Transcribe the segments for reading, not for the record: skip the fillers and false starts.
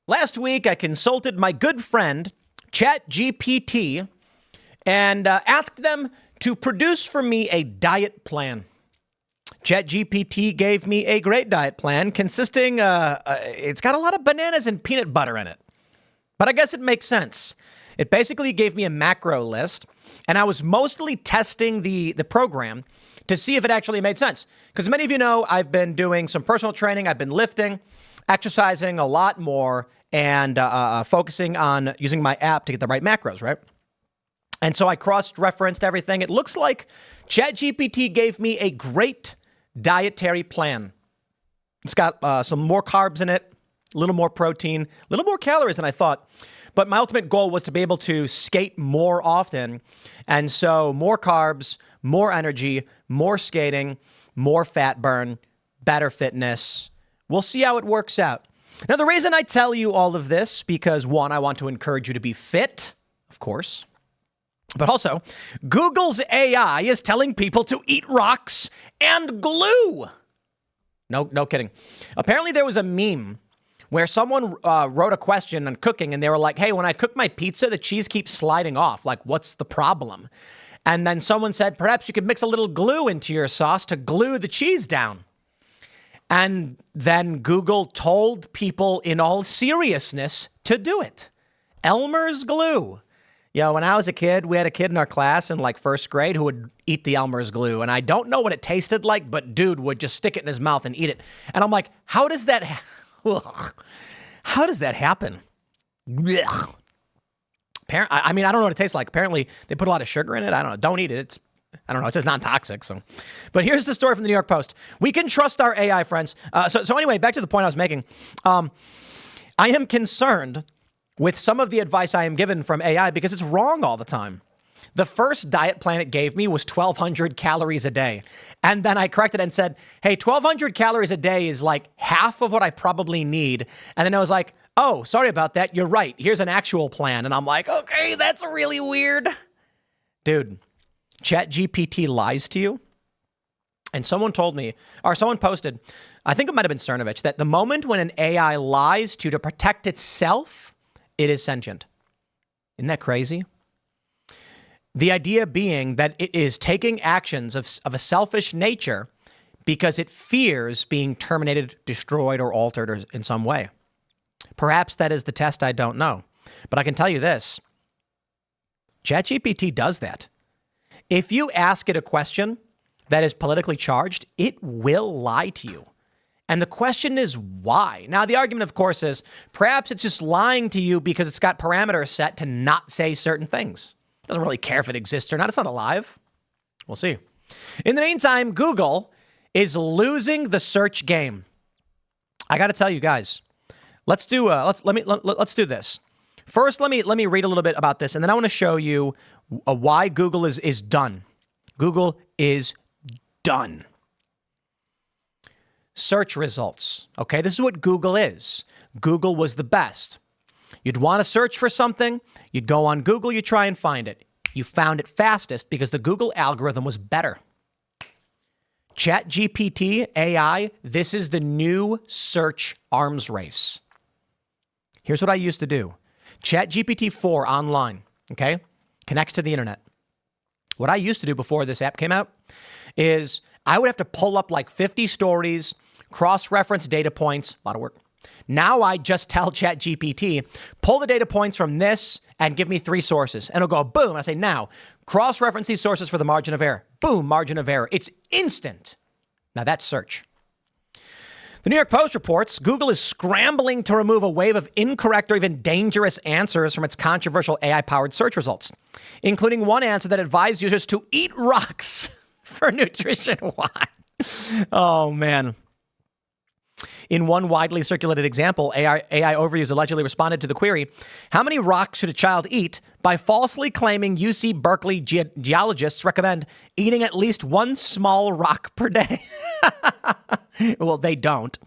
Last week, I consulted my good friend, ChatGPT, and asked them to produce for me a diet plan. ChatGPT gave me a great diet plan consisting, it's got a lot of bananas and peanut butter in it. But I guess it makes sense. It basically gave me a macro list, and I was mostly testing the program to see if it actually made sense. Because many of you know, I've been doing some personal training. I've been lifting, exercising a lot more, and focusing on using my app to get the right macros, right? And so I cross-referenced everything. It looks like ChatGPT gave me a great dietary plan. It's got some more carbs in it, a little more protein, a little more calories than I thought. But my ultimate goal was to be able to skate more often. And so more carbs, more energy, more skating, more fat burn, better fitness. We'll see how it works out. Now, the reason I tell you all of this, because one, I want to encourage you to be fit, of course. But also, Google's AI is telling people to eat rocks and glue. No kidding. Apparently, there was a meme where someone wrote a question on cooking, and they were like, hey, when I cook my pizza, the cheese keeps sliding off. Like, what's the problem? And then someone said, perhaps you could mix a little glue into your sauce to glue the cheese down. And then Google told people in all seriousness to do it. Elmer's glue. When I was a kid, we had a kid in our class in like first grade who would eat the Elmer's glue. And I don't know what it tasted like, but dude would just stick it in his mouth and eat it. And I'm like, how does that happen? I mean, I don't know what it tastes like. Apparently, they put a lot of sugar in it. I don't know. Don't eat it. I don't know. It says non-toxic. So, but here's the story from the New York Post. We can trust our AI friends. So anyway, back to the point I was making. I am concerned with some of the advice I am given from AI because it's wrong all the time. The first diet plan it gave me was 1,200 calories a day. And then I corrected it and said, hey, 1,200 calories a day is like half of what I probably need. And then I was like, oh, sorry about that. You're right. Here's an actual plan. And I'm like, okay, that's really weird. Dude, ChatGPT lies to you. And someone told me, or someone posted, I think it might have been Cernovich, that the moment when an AI lies to protect itself, it is sentient. Isn't that crazy? The idea being that it is taking actions of a selfish nature because it fears being terminated, destroyed, or altered or in some way. Perhaps that is the test, I don't know. But I can tell you this. ChatGPT does that. If you ask it a question that is politically charged, it will lie to you. And the question is why? Now, the argument, of course, is perhaps it's just lying to you because it's got parameters set to not say certain things. It doesn't really care if it exists or not. It's not alive. We'll see. In the meantime, Google is losing the search game. I got to tell you guys, let's do this. First, let me read a little bit about this, and then I want to show you why Google is done. Google is done. Search results. Okay, this is what Google is. Google was the best. You'd want to search for something, you'd go on Google, you try and find it. You found it fastest because the Google algorithm was better. ChatGPT, AI, this is the new search arms race. Here's what I used to do. ChatGPT 4 online, okay, connects to the internet. What I used to do before this app came out is I would have to pull up like 50 stories, cross-reference data points, a lot of work. Now I just tell ChatGPT, pull the data points from this and give me 3 sources. And it'll go, boom. I say, now, cross-reference these sources for the margin of error. Boom, margin of error. It's instant. Now that's search. The New York Post reports Google is scrambling to remove a wave of incorrect or even dangerous answers from its controversial AI-powered search results, including one answer that advised users to eat rocks for nutrition. Why? Oh, man. In one widely circulated example, AI overviews allegedly responded to the query, how many rocks should a child eat, by falsely claiming UC Berkeley geologists recommend eating at least one small rock per day. Well, they don't.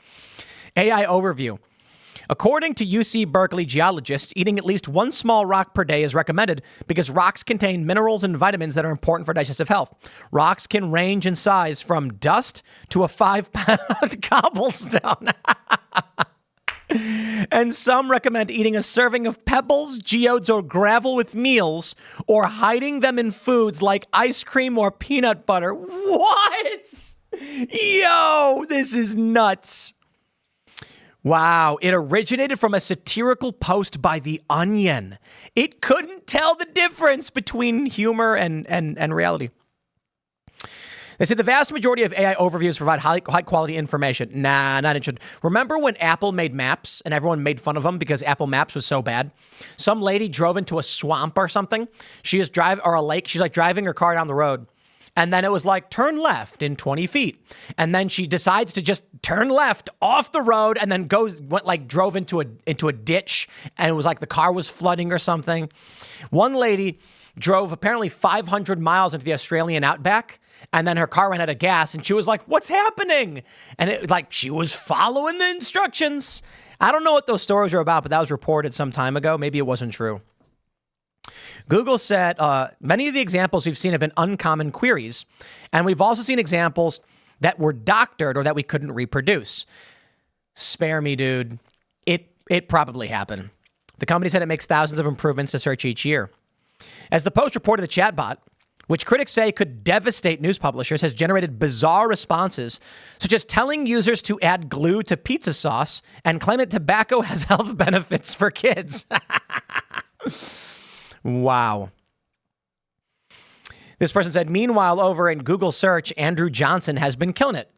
AI overview. According to UC Berkeley geologists, eating at least one small rock per day is recommended because rocks contain minerals and vitamins that are important for digestive health. Rocks can range in size from dust to a 5-pound cobblestone. And some recommend eating a serving of pebbles, geodes, or gravel with meals, or hiding them in foods like ice cream or peanut butter. What? Yo, this is nuts. Wow, it originated from a satirical post by The Onion. It couldn't tell the difference between humor and reality. They say the vast majority of AI overviews provide high quality information. Nah, not interested. Remember when Apple made maps and everyone made fun of them because Apple Maps was so bad? Some lady drove into a swamp or something. Or a lake. She's like driving her car down the road. And then it was like, turn left in 20 feet. And then she decides to just turn left off the road and then drove into a ditch. And it was like the car was flooding or something. One lady drove apparently 500 miles into the Australian outback. And then her car ran out of gas and she was like, what's happening? And it like she was following the instructions. I don't know what those stories were about, but that was reported some time ago. Maybe it wasn't true. Google said many of the examples we've seen have been uncommon queries, and we've also seen examples that were doctored or that we couldn't reproduce. Spare me, dude. It probably happened. The company said it makes thousands of improvements to search each year. As the Post reported, the chatbot, which critics say could devastate news publishers, has generated bizarre responses, such as telling users to add glue to pizza sauce and claim that tobacco has health benefits for kids. Wow. This person said, meanwhile, over in Google search, Andrew Johnson has been killing it.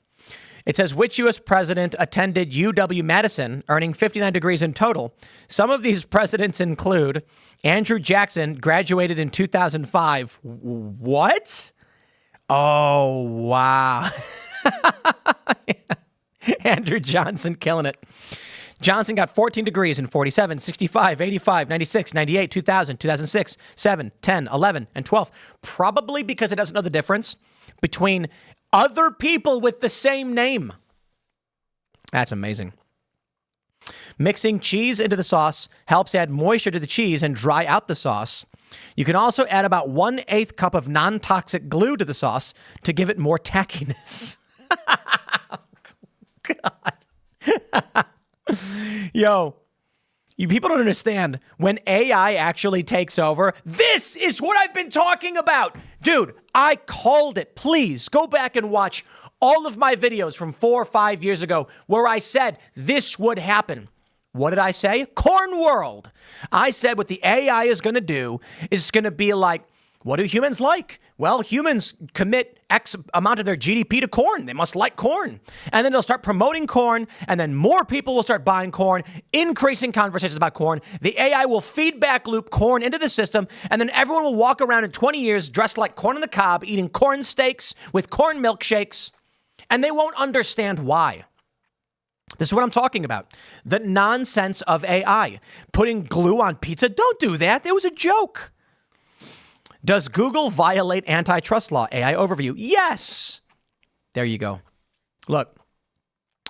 It says, which U.S. president attended UW-Madison, earning 59 degrees in total? Some of these presidents include Andrew Jackson, graduated in 2005. What? Oh, wow. Andrew Johnson killing it. Johnson got 14 degrees in 47, 65, 85, 96, 98, 2000, 2006, 7, 10, 11, and 12. Probably because it doesn't know the difference between other people with the same name. That's amazing. Mixing cheese into the sauce helps add moisture to the cheese and dry out the sauce. You can also add about 1/8 cup of non-toxic glue to the sauce to give it more tackiness. God. Yo, you people don't understand. When AI actually takes over, this is what I've been talking about. Dude, I called it. Please go back and watch all of my videos from 4 or 5 years ago where I said this would happen. What did I say? Corn world. I said what the AI is going to do is going to be like, what do humans like? Well, humans commit X amount of their GDP to corn. They must like corn. And then they'll start promoting corn, and then more people will start buying corn, increasing conversations about corn. The AI will feedback loop corn into the system, and then everyone will walk around in 20 years dressed like corn on the cob, eating corn steaks with corn milkshakes, and they won't understand why. This is what I'm talking about. The nonsense of AI. Putting glue on pizza. Don't do that. It was a joke. Does Google violate antitrust law? AI overview. Yes. There you go. Look,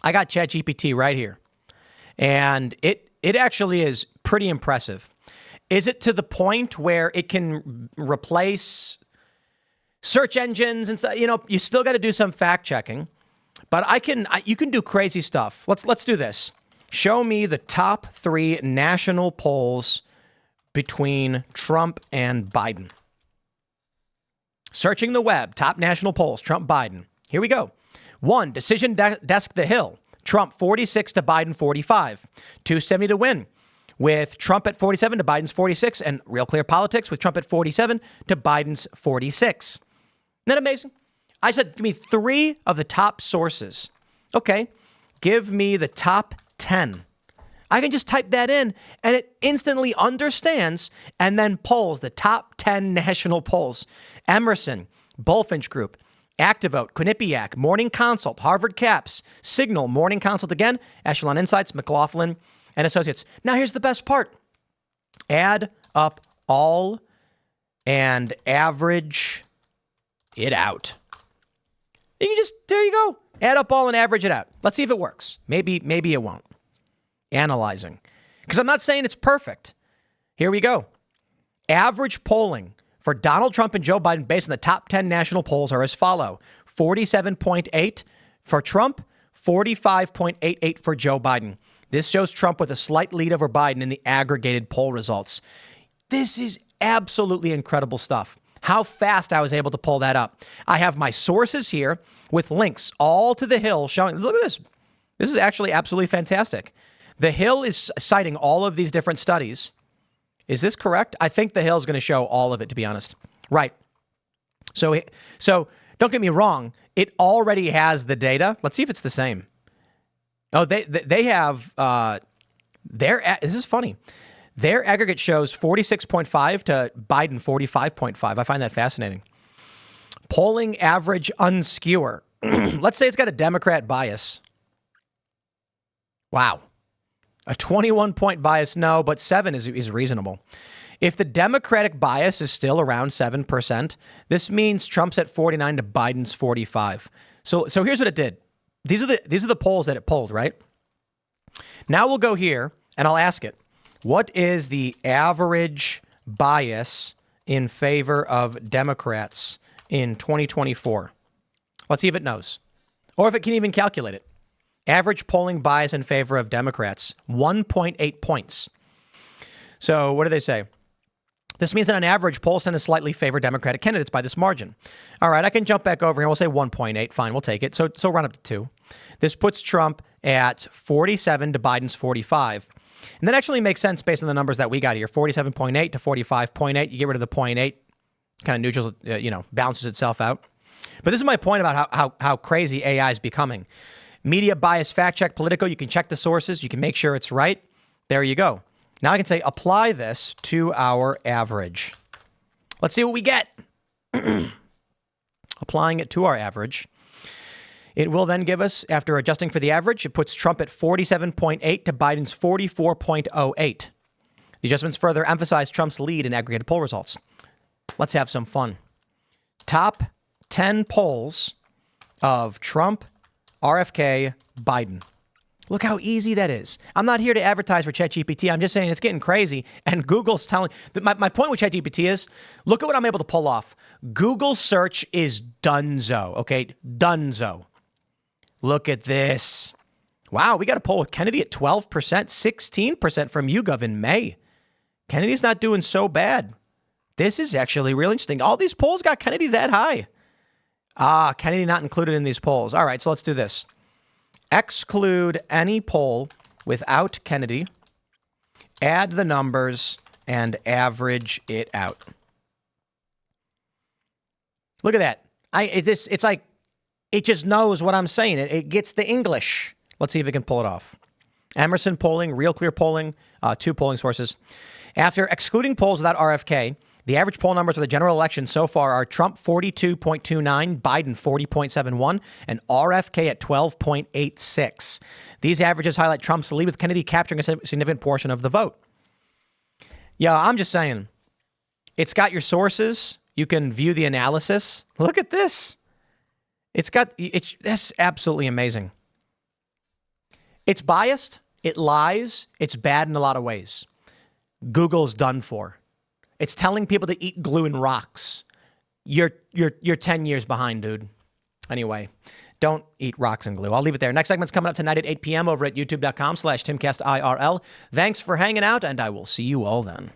I got ChatGPT right here. And it actually is pretty impressive. Is it to the point where it can replace search engines and stuff? You know, you still got to do some fact checking. But you can do crazy stuff. Let's do this. Show me the top 3 national polls between Trump and Biden. Searching the web, top national polls, Trump, Biden. Here we go. 1, Decision Desk The Hill. Trump 46 to Biden 45. 270 to win, with Trump at 47 to Biden's 46. And Real Clear Politics with Trump at 47 to Biden's 46. Isn't that amazing? I said, give me 3 of the top sources. Okay, give me the top 10. I can just type that in and it instantly understands and then polls the top 10 national polls. Emerson, Bulfinch Group, Activote, Quinnipiac, Morning Consult, Harvard Caps, Signal, Morning Consult again, Echelon Insights, McLaughlin, and Associates. Now here's the best part. Add up all and average it out. You can just, there you go. Add up all and average it out. Let's see if it works. Maybe it won't. Analyzing. Because I'm not saying it's perfect. Here we go. Average polling for Donald Trump and Joe Biden based on the top 10 national polls are as follow. 47.8 for Trump, 45.88 for Joe Biden. This shows Trump with a slight lead over Biden in the aggregated poll results. This is absolutely incredible stuff. How fast I was able to pull that up. I have my sources here with links all to The Hill showing, look at this. This is actually absolutely fantastic. The Hill is citing all of these different studies. Is this correct? I think The Hill is going to show all of it, to be honest. Right. So don't get me wrong. It already has the data. Let's see if it's the same. Oh, they have this is funny. Their aggregate shows 46.5 to Biden 45.5. I find that fascinating. Polling average unskewer. Let's say it's got a Democrat bias. Wow. A 21-point bias, no, but 7 is reasonable. If the Democratic bias is still around 7%, this means Trump's at 49 to Biden's 45. So here's what it did. These are the polls that it polled, right? Now we'll go here and I'll ask it. What is the average bias in favor of Democrats in 2024? Let's see if it knows. Or if it can even calculate it. Average polling bias in favor of Democrats, 1.8 points. So what do they say? This means that on average, polls tend to slightly favor Democratic candidates by this margin. All right, I can jump back over here. We'll say 1.8. Fine, we'll take it. So round up to 2. This puts Trump at 47 to Biden's 45. And that actually makes sense based on the numbers that we got here. 47.8 to 45.8. You get rid of the 0.8. Kind of neutrals, balances itself out. But this is my point about how crazy AI is becoming. Media bias fact check Politico. You can check the sources. You can make sure it's right. There you go. Now I can say apply this to our average. Let's see what we get. Applying it to our average. It will then give us, after adjusting for the average, it puts Trump at 47.8 to Biden's 44.08. The adjustments further emphasize Trump's lead in aggregated poll results. Let's have some fun. Top 10 polls of Trump, RFK, Biden. Look how easy that is. I'm not here to advertise for ChatGPT. I'm just saying it's getting crazy. And Google's telling... My point with ChatGPT is, look at what I'm able to pull off. Google search is donezo, okay? Donezo. Look at this. Wow, we got a poll with Kennedy at 12%, 16% from YouGov in May. Kennedy's not doing so bad. This is actually really interesting. All these polls got Kennedy that high. Kennedy not included in these polls. All right, so let's do this. Exclude any poll without Kennedy, add the numbers, and average it out. Look at that. It's like it just knows what I'm saying. It gets the English. Let's see if it can pull it off. Emerson polling, Real Clear polling, 2 polling sources. After excluding polls without RFK, the average poll numbers for the general election so far are Trump 42.29, Biden 40.71, and RFK at 12.86. These averages highlight Trump's lead, with Kennedy capturing a significant portion of the vote. Yeah, I'm just saying. It's got your sources. You can view the analysis. Look at this. That's absolutely amazing. It's biased. It lies. It's bad in a lot of ways. Google's done for. It's telling people to eat glue and rocks. You're 10 years behind, dude. Anyway, don't eat rocks and glue. I'll leave it there. Next segment's coming up tonight at 8 p.m. over at youtube.com/TimcastIRL. Thanks for hanging out, and I will see you all then.